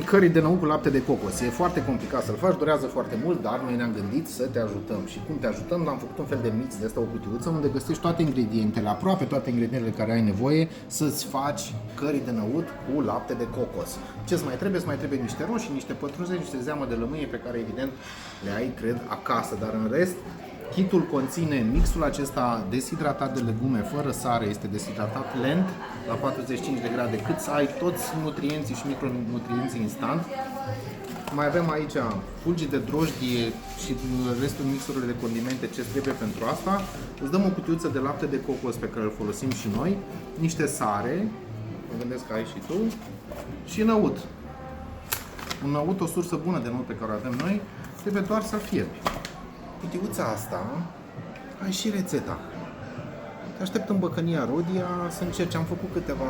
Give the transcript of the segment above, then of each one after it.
Curry de năut cu lapte de cocos. E foarte complicat să-l faci, durează foarte mult, dar noi ne-am gândit să te ajutăm. Și cum te ajutăm? Am făcut un fel de mix de asta, o cutiuță, unde găsești toate ingredientele, aproape toate ingredientele care ai nevoie să-ți faci curry de năut cu lapte de cocos. Ce-ți mai trebuie? Îți mai trebuie niște roșii, niște pătrunjeni, niște zeamă de lămâie pe care evident le ai, cred, acasă, dar în rest kitul conține mixul acesta deshidratat de legume fără sare, este deshidratat lent la 45 de grade, cât să ai toți nutrienții și micronutrienții instant. Mai avem aici fulgi de drojdie și restul mixurilor de condimente ce trebuie pentru asta. Îți dăm o cutiuță de lapte de cocos pe care îl folosim și noi, niște sare, mă gândesc că ai și tu, și năut. Un năut, o sursă bună de năut pe care o avem noi, trebuie doar să fierbi. Cutiuța asta, ai și rețeta. Te aștept în Bacania Rawdia să încerci. Am făcut câteva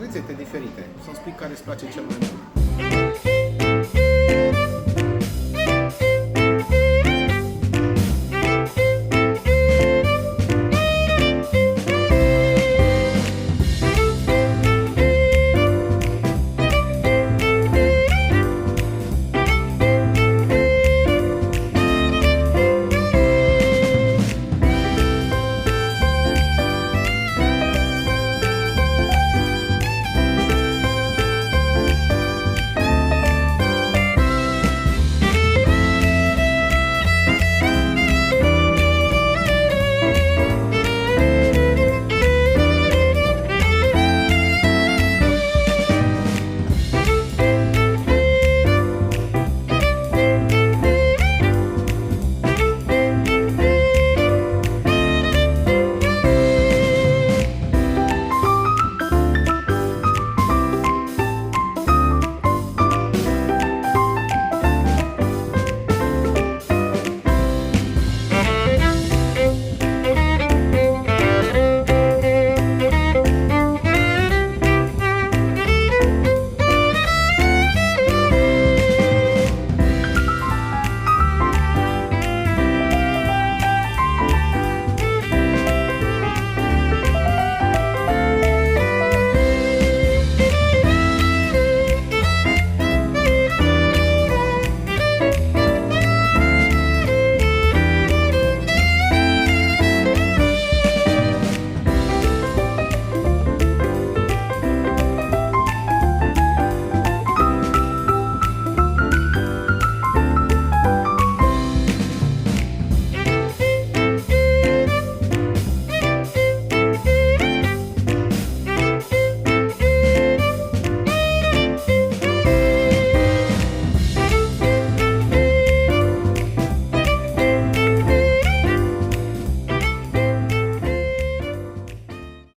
rețete diferite. Să-mi spui care îți place cel mai mult.